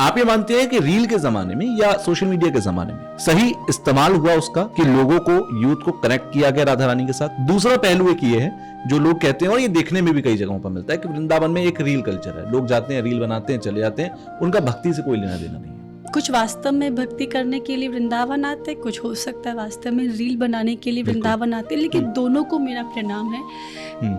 आप ये मानते हैं कि रील के जमाने में या सोशल मीडिया के जमाने में सही इस्तेमाल हुआ उसका कि लोगों को, यूथ को कनेक्ट किया गया राधा रानी के साथ? दूसरा पहलू एक ये है जो लोग कहते हैं, और ये देखने में भी कई जगहों पर मिलता है, कि वृंदावन में एक रील कल्चर है। लोग जाते हैं, रील बनाते हैं, चले जाते हैं, उनका भक्ति से कोई लेना देना नहीं है। कुछ वास्तव में भक्ति करने के लिए वृंदावन आते, कुछ हो सकता है वास्तव में रील बनाने के लिए वृंदावन आते, लेकिन दोनों को मेरा प्रणाम है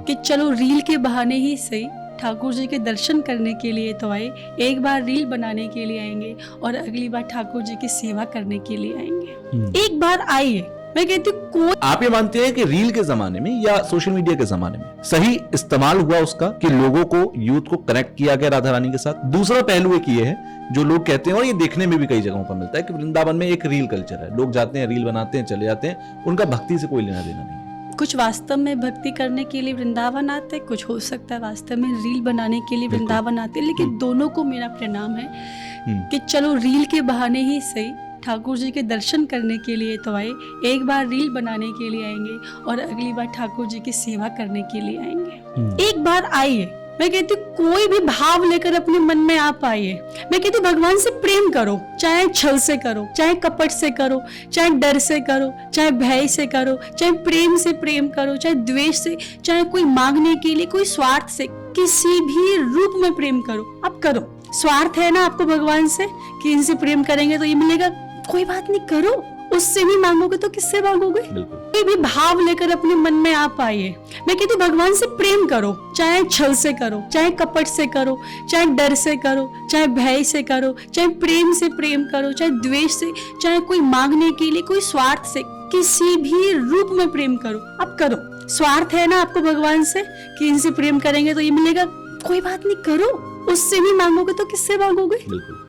कि चलो रील के बहाने ही सही ठाकुर जी के दर्शन करने के लिए तो आए। एक बार रील बनाने के लिए आएंगे और अगली बार ठाकुर जी की सेवा करने के लिए आएंगे। एक बार आइए, मैं कहती हूँ कोई। आप ये मानते हैं कि रील के जमाने में या सोशल मीडिया के जमाने में सही इस्तेमाल हुआ उसका कि लोगों को, यूथ को कनेक्ट किया गया राधा रानी के साथ? दूसरा पहलू एक ये है जो लोग कहते हैं, और ये देखने में भी कई जगहों पर मिलता है, कि वृंदावन में एक रील कल्चर है। लोग जाते हैं, रील बनाते हैं, चले जाते हैं, उनका भक्ति से कोई लेना देना नहीं है। कुछ वास्तव में भक्ति करने के लिए वृंदावन आते, कुछ हो सकता है वास्तव में रील बनाने के लिए वृंदावन आते, लेकिन दोनों को मेरा प्रणाम है कि चलो रील के बहाने ही सही ठाकुर जी के दर्शन करने के लिए तो आए। एक बार रील बनाने के लिए आएंगे और अगली बार ठाकुर जी की सेवा करने के लिए आएंगे। एक बार आइए, मैं कहती हूँ कोई भी भाव लेकर अपने मन में आप आइए। मैं कहती हूँ भगवान से प्रेम करो, चाहे छल से करो, चाहे कपट से करो, चाहे डर से करो, चाहे भय से करो, चाहे प्रेम से प्रेम करो, चाहे द्वेष से, चाहे कोई मांगने के लिए, कोई स्वार्थ से, किसी भी रूप में प्रेम करो, आप करो। स्वार्थ है ना आपको भगवान से कि इनसे प्रेम करेंगे तो ये मिलेगा, कोई बात नहीं, करो। उससे नहीं मांगोगे तो किससे मांगोगे? कोई भी भाव लेकर अपने मन में आप आइए। मैं कहती हूँ भगवान से प्रेम करो, चाहे छल से करो, चाहे कपट से करो, चाहे डर से करो, चाहे भय से करो, चाहे प्रेम से प्रेम करो, चाहे द्वेष से, चाहे कोई मांगने के लिए, कोई स्वार्थ से, किसी भी रूप में प्रेम करो, आप करो। स्वार्थ है ना आपको भगवान से कि इनसे प्रेम करेंगे तो ये मिलेगा, कोई बात नहीं, करो। उससे नहीं मांगोगे तो किससे मांगोगे?